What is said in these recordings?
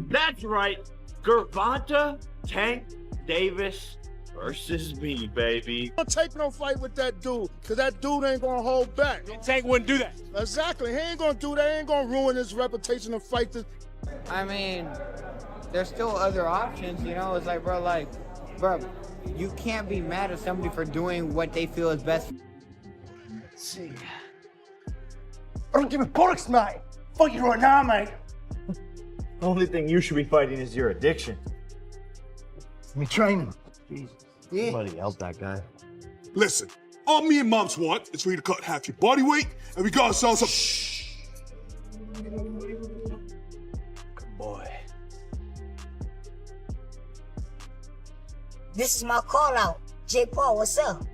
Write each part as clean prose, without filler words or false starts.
That's right. Gervonta Tank Davis versus me, baby. Don't take no fight with that dude, because that dude ain't going to hold back. Tank wouldn't do that. Exactly. He ain't going to do that. He ain't going to ruin his reputation to fight this. I mean, there's still other options, you know? It's like, bro, you can't be mad at somebody for doing what they feel is best. Let's see. I don't give a bollocks, mate. Fuck you right now, mate. The only thing you should be fighting is your addiction. Me training. Yeah. Somebody help that guy. Listen, all me and Moms want is for you to cut half your body weight, and we got ourselves some. Shh. Good boy. This is my call out. J. Paul, what's up?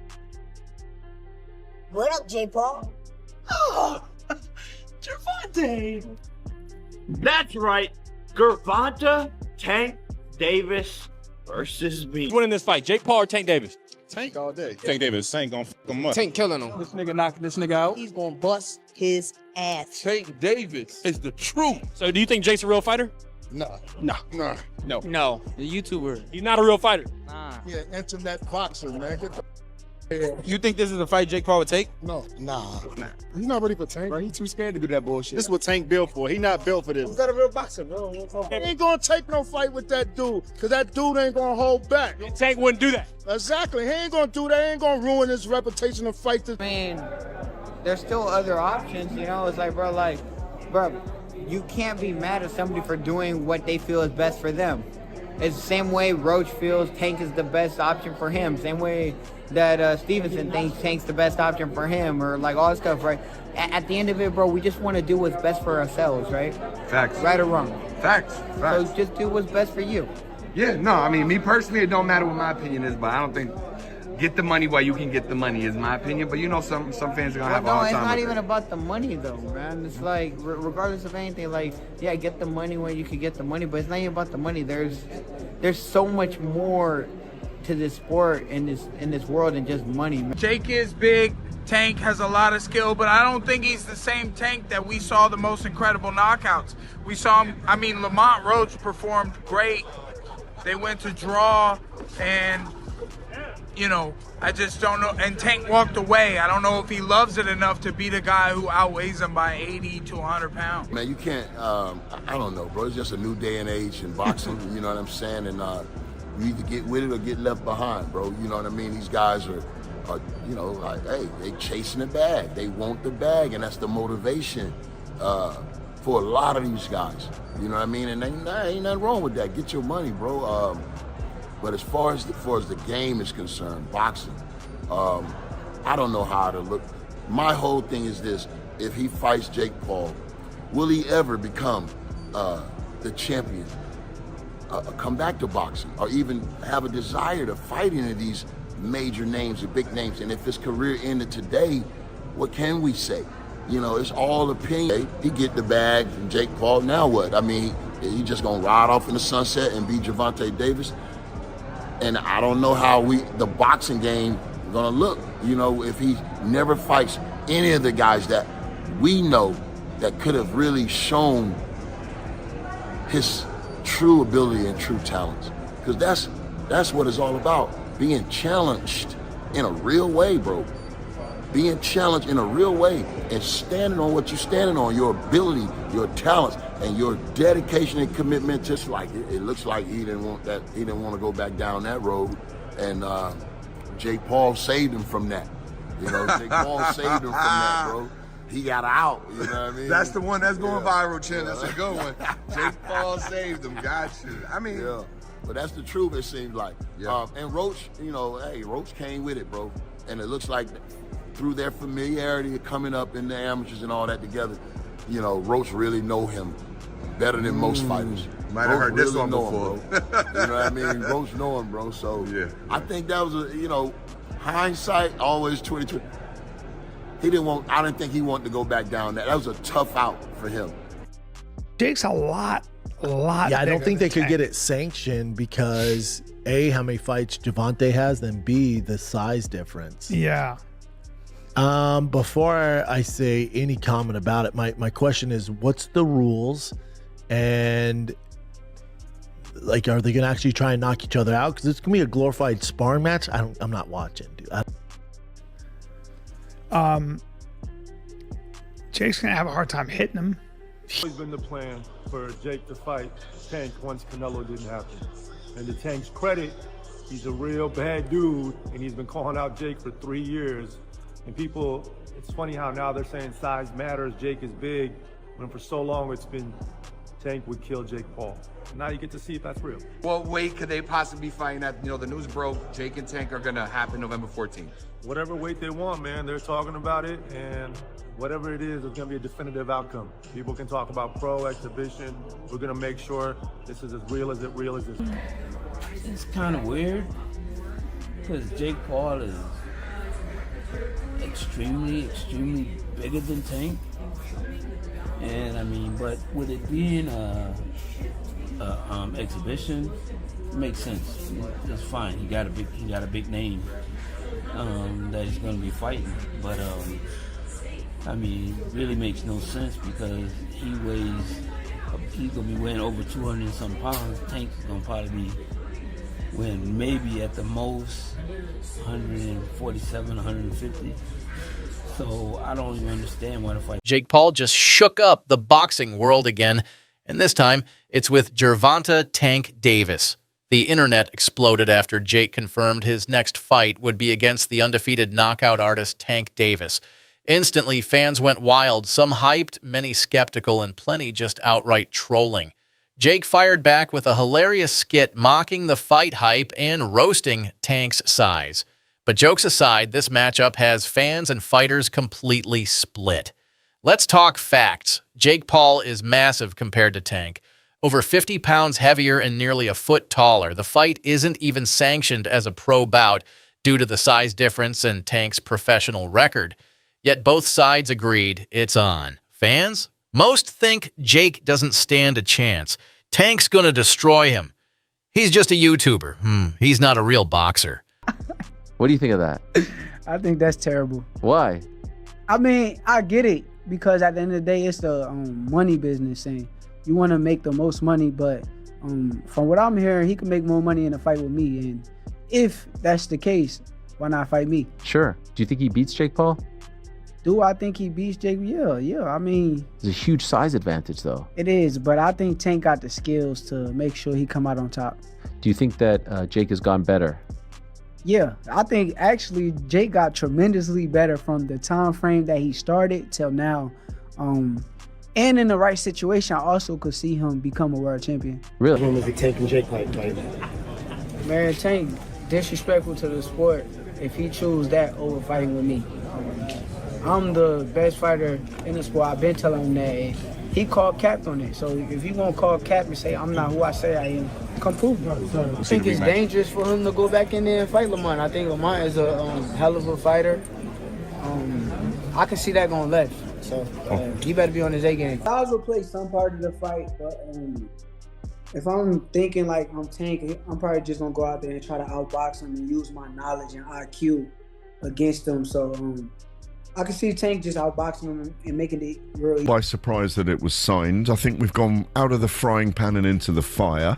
What up, J. Paul? Oh, Gervonta. That's right. Gervonta Tank Davis versus me. Who's winning this fight, Jake Paul or Tank Davis? Tank all day. Tank Davis ain't gonna fuck him up. Tank killing him. This nigga knocking this nigga out. He's gonna bust his ass. Tank Davis is the truth. So do you think Jake's a real fighter? Nah. Nah. No. The YouTuber. He's not a real fighter. Nah. Yeah, internet boxer, man. Get the You think this is a fight Jake Paul would take? No. Nah. He's not ready for Tank. Bro, he too scared to do that bullshit. This is what Tank built for. He not built for this. He's not a real boxer, bro. He ain't gonna take no fight with that dude, because that dude ain't gonna hold back. Tank wouldn't do that. Exactly. He ain't gonna do that. He ain't gonna ruin his reputation to fight this. I mean, there's still other options, you know? It's like, bro, you can't be mad at somebody for doing what they feel is best for them. It's the same way Roach feels Tank is the best option for him. Same way that Stevenson thinks Tank's the best option for him, or like all that stuff, right? At the end of it, bro, we just want to do what's best for ourselves, right? Facts. Right or wrong. Facts. So just do what's best for you. Yeah, no, I mean, me personally, it don't matter what my opinion is, but I don't think get the money while you can get the money is my opinion. But you know, some fans are gonna have a hard No, time. it's not with even it. about the money though, man. It's like regardless of anything, like yeah, get the money when you can get the money, but it's not even about the money. There's so much more to this sport in this world than just money, man. Jake is big. Tank has a lot of skill, but I don't think he's the same Tank that we saw the most incredible knockouts. We saw him, I mean, Lamont Roach performed great. They went to draw, and, you know, I just don't know. And Tank walked away. I don't know if he loves it enough to beat a guy who outweighs him by 80 to 100 pounds. Man, you can't, I don't know, bro. It's just a new day and age in boxing, you know what I'm saying? And you either get with it or get left behind, bro. You know what I mean? These guys are you know, like, hey, they chasing the bag. They want the bag, and that's the motivation for a lot of these guys. You know what I mean? And ain't nothing wrong with that. Get your money, bro. But as far as the game is concerned, boxing, I don't know how to look. My whole thing is this: if he fights Jake Paul, will he ever become the champion? Come back to boxing, or even have a desire to fight any of these major names or big names? And if his career ended today, what can we say? You know, it's all opinion. He get the bag from Jake Paul, now what? I mean, he just gonna ride off in the sunset and beat Gervonta Davis? And I don't know how the boxing game gonna look, you know, if he never fights any of the guys that we know that could have really shown his true ability and true talents. Because that's what it's all about. Being challenged in a real way, bro. Being challenged in a real way and standing on what you're standing on, your ability, your talents, and your dedication and commitment. Just like it looks like he didn't want that. He didn't want to go back down that road, and Jake Paul saved him from that. You know, Jake Paul saved him from that, bro. He got out. You know what I mean? That's the one that's going viral, Chin. That's a good one. Jake Paul saved him. Got you. I mean. Yeah. But that's the truth, it seems like. Yeah. And Roach, you know, hey, Roach came with it, bro. And it looks like through their familiarity of coming up in the amateurs and all that together, you know, Roach really know him better than most fighters. Might have heard this really one know before. him, bro. You know what I mean? Roach know him, bro. So yeah. I think that was you know, hindsight, always 2020. I didn't think he wanted to go back down that. That was a tough out for him. Jake's a lot. Yeah, I don't think they could get it sanctioned because A, how many fights Gervonta has, then B, the size difference. Yeah. Before I say any comment about it, my question is, what's the rules? And Like, are they gonna actually try and knock each other out? Because it's gonna be a glorified sparring match. I'm not watching, dude. Jake's gonna have a hard time hitting him. It's always been the plan for Jake to fight Tank once Canelo didn't happen. And to Tank's credit, he's a real bad dude, and he's been calling out Jake for 3 years. And people, it's funny how now they're saying size matters, Jake is big, when for so long it's been Tank would kill Jake Paul. Now you get to see if that's real. What weight could they possibly be fighting at? You know, the news broke, Jake and Tank are gonna happen November 14th. Whatever weight they want, man, they're talking about it, and whatever it is, it's gonna be a definitive outcome. People can talk about pro, exhibition. We're gonna make sure this is as real as this. It's kind of weird, because Jake Paul is extremely bigger than Tank. And I mean, but with it being a exhibition, it makes sense. It's fine. He got a big name that he's going to be fighting. But I mean, it really makes no sense because he's going to be weighing over 200 and some pounds. Tank's going to probably be weighing maybe at the most 147, 150. So I don't even understand why the fight. Jake Paul just shook up the boxing world again, and this time it's with Gervonta Tank Davis. The internet exploded after Jake confirmed his next fight would be against the undefeated knockout artist Tank Davis. Instantly, fans went wild, some hyped, many skeptical, and plenty just outright trolling. Jake fired back with a hilarious skit mocking the fight hype and roasting Tank's size. But jokes aside, this matchup has fans and fighters completely split. Let's talk facts. Jake Paul is massive compared to Tank. Over 50 pounds heavier and nearly a foot taller. The fight isn't even sanctioned as a pro bout due to the size difference and Tank's professional record. Yet both sides agreed it's on. Fans? Most think Jake doesn't stand a chance. Tank's gonna destroy him. He's just a YouTuber. He's not a real boxer. What do you think of that? I think that's terrible. Why? I mean, I get it because at the end of the day, it's the money business, and you want to make the most money. But from what I'm hearing, he can make more money in a fight with me. And if that's the case, why not fight me? Sure. Do you think he beats Jake Paul? Do I think he beats Jake? Yeah. I mean, it's a huge size advantage, though. It is, but I think Tank got the skills to make sure he come out on top. Do you think that Jake has gone better? Yeah, I think actually Jake got tremendously better from the time frame that he started till now. And in the right situation, I also could see him become a world champion. Really? When was he taking Jake fight? Man, Tank disrespectful to the sport if he choose that over fighting with me. I'm the best fighter in the sport. I've been telling him that. And he called cap on it. So if you gonna call cap and say I'm not who I say I am, come prove it. I think it's dangerous for him to go back in there and fight Lamont. I think Lamont is a hell of a fighter. I can see that going left. So he better be on his A game. I will play some part of the fight, but if I'm thinking like I'm Tank, I'm probably just gonna go out there and try to outbox him and use my knowledge and IQ against him. So I can see Tank just outboxing him and making it really. By surprise that it was signed. I think we've gone out of the frying pan and into the fire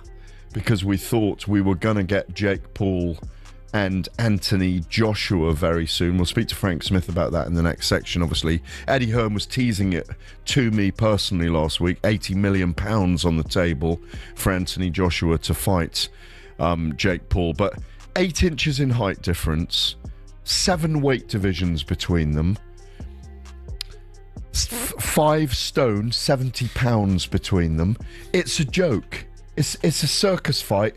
because we thought we were going to get Jake Paul and Anthony Joshua very soon. We'll speak to Frank Smith about that in the next section, obviously. Eddie Hearn was teasing it to me personally last week. £80 million on the table for Anthony Joshua to fight Jake Paul. But 8 inches in height difference, 7 weight divisions between them, 5 stone, 70 pounds between them. It's a joke. It's a circus fight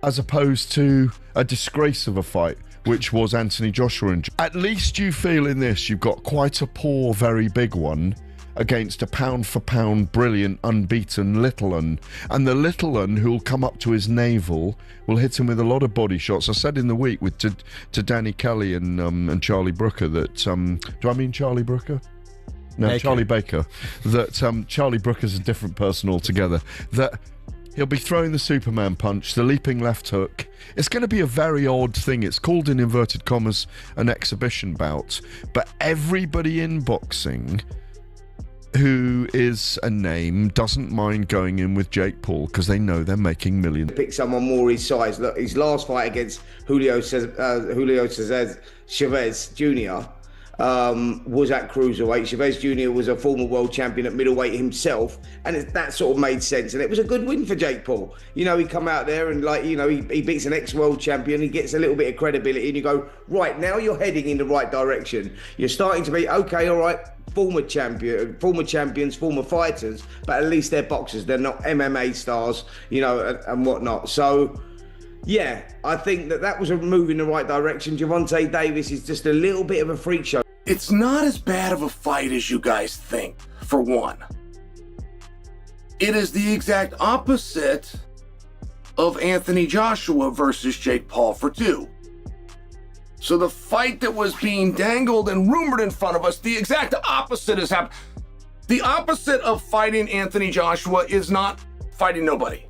as opposed to a disgrace of a fight, which was Anthony Joshua. At least you feel in this you've got quite a poor, very big one against a pound-for-pound, brilliant, unbeaten little un. And the little un who'll come up to his navel will hit him with a lot of body shots. I said in the week with to Danny Kelly and Charlie Brooker that, do I mean Charlie Brooker? No, Baker. Charlie Baker. That Charlie Brooker's a different person altogether. That he'll be throwing the Superman punch, the leaping left hook. It's going to be a very odd thing. It's called, in inverted commas, an exhibition bout. But everybody in boxing who is a name, doesn't mind going in with Jake Paul because they know they're making millions. Pick someone more his size. Look, his last fight against Julio Chavez Jr. Was at cruiserweight. Chavez Jr. was a former world champion at middleweight himself, and that sort of made sense. And it was a good win for Jake Paul. You know, he come out there and he beats an ex-world champion. He gets a little bit of credibility, and you go, right, now you're heading in the right direction. You're starting to be okay, all right. Former champions, former fighters, but at least they're boxers. They're not MMA stars, and whatnot. So, yeah, I think that was a move in the right direction. Gervonta Davis is just a little bit of a freak show. It's not as bad of a fight as you guys think, for one. It is the exact opposite of Anthony Joshua versus Jake Paul, for two. So the fight that was being dangled and rumored in front of us, the exact opposite has happened. The opposite of fighting Anthony Joshua is not fighting nobody.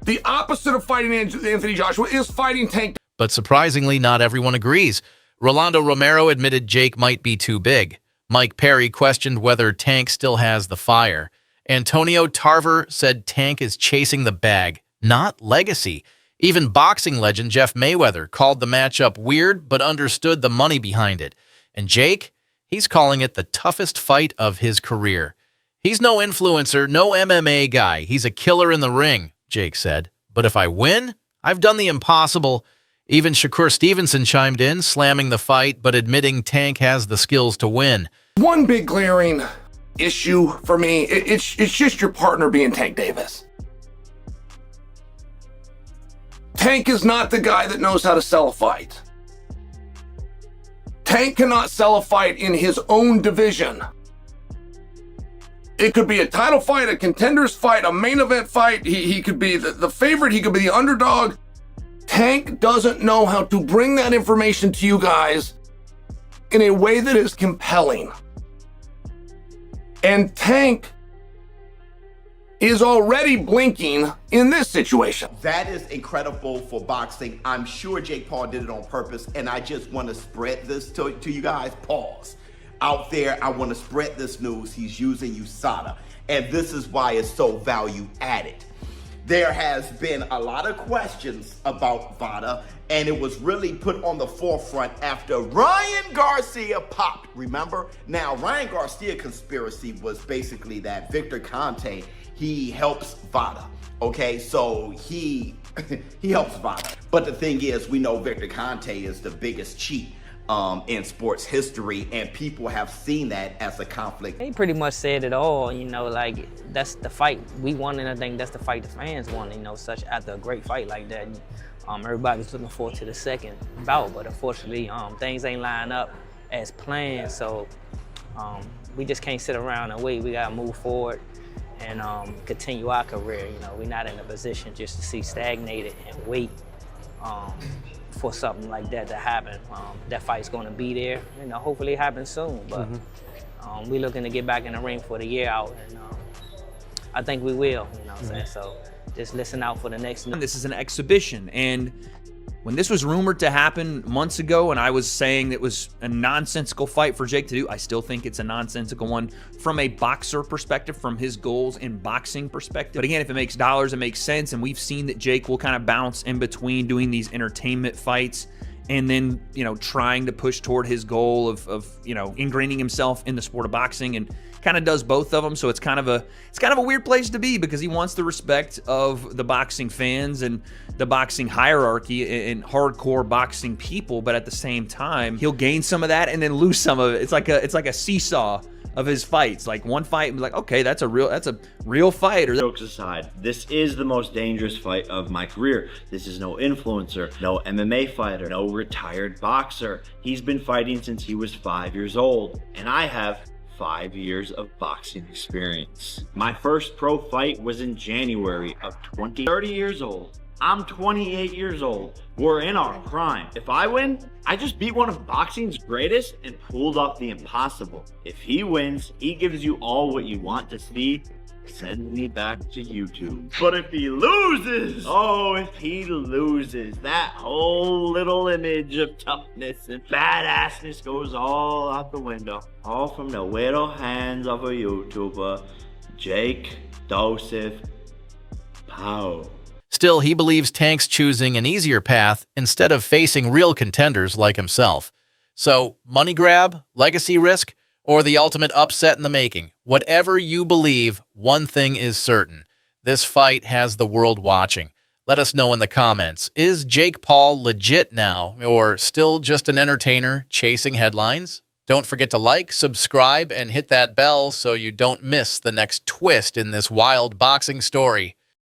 The opposite of fighting Anthony Joshua is fighting Tank. But surprisingly, not everyone agrees. Rolando Romero admitted Jake might be too big. Mike Perry questioned whether Tank still has the fire. Antonio Tarver said Tank is chasing the bag, not legacy. Even boxing legend Jeff Mayweather called the matchup weird, but understood the money behind it. And Jake, he's calling it the toughest fight of his career. He's no influencer, no MMA guy. He's a killer in the ring, Jake said. But if I win, I've done the impossible. Even Shakur Stevenson chimed in, slamming the fight, but admitting Tank has the skills to win. One big glaring issue for me, it's just your partner being Tank Davis. Tank is not the guy that knows how to sell a fight. Tank cannot sell a fight in his own division. It could be a title fight, a contenders fight, a main event fight. He could be the favorite. He could be the underdog. Tank doesn't know how to bring that information to you guys in a way that is compelling. And Tank is already blinking in this situation. That is incredible for boxing. I'm sure Jake Paul did it on purpose, and I just want to spread this to you guys. Pause. Out there, I want to spread this news. He's using USADA, and this is why it's so value added. There has been a lot of questions about VADA, and it was really put on the forefront after Ryan Garcia popped, remember? Now, Ryan Garcia conspiracy was basically that Victor Conte, he helps VADA, okay? So he helps VADA. But the thing is, we know Victor Conte is the biggest cheat in sports history, and people have seen that as a conflict. He pretty much said it all, like that's the fight we won, and I think that's the fight the fans won, such after a great fight like that. Everybody was looking forward to the second bout, but unfortunately, things ain't line up as planned, so we just can't sit around and wait. We gotta move forward and continue our career. We're not in a position just to see stagnated and wait for something like that to happen. That fight's gonna be there, hopefully it happens soon, but we're looking to get back in the ring for the year out, and I think we will, what I'm saying? So just listen out for the next. This is an exhibition, and when this was rumored to happen months ago, and I was saying it was a nonsensical fight for Jake to do, I still think it's a nonsensical one from a boxer perspective, from his goals in boxing perspective. But again, if it makes dollars, it makes sense, and we've seen that Jake will kind of bounce in between doing these entertainment fights and then, trying to push toward his goal of ingraining himself in the sport of boxing, and kind of does both of them. So it's kind of a weird place to be, because he wants the respect of the boxing fans and the boxing hierarchy and hardcore boxing people, but at the same time, he'll gain some of that and then lose some of it. It's like a seesaw of his fights. Like one fight, and be like, okay, that's a real fight. Or jokes aside, this is the most dangerous fight of my career. This is no influencer, no MMA fighter, no retired boxer. He's been fighting since he was 5 years old, and I have 5 years of boxing experience. My first pro fight was in January of 30 years old. I'm 28 years old. We're in our prime. If I win, I just beat one of boxing's greatest and pulled off the impossible. If he wins, he gives you all what you want to see, sends me back to YouTube. But if he loses, if he loses, that whole little image of toughness and badassness goes all out the window. All from the little hands of a YouTuber, Jake Joseph Paul. Still, he believes Tank's choosing an easier path instead of facing real contenders like himself. So, money grab, legacy risk, or the ultimate upset in the making. Whatever you believe, one thing is certain. This fight has the world watching. Let us know in the comments. Is Jake Paul legit now, or still just an entertainer chasing headlines? Don't forget to like, subscribe, and hit that bell so you don't miss the next twist in this wild boxing story.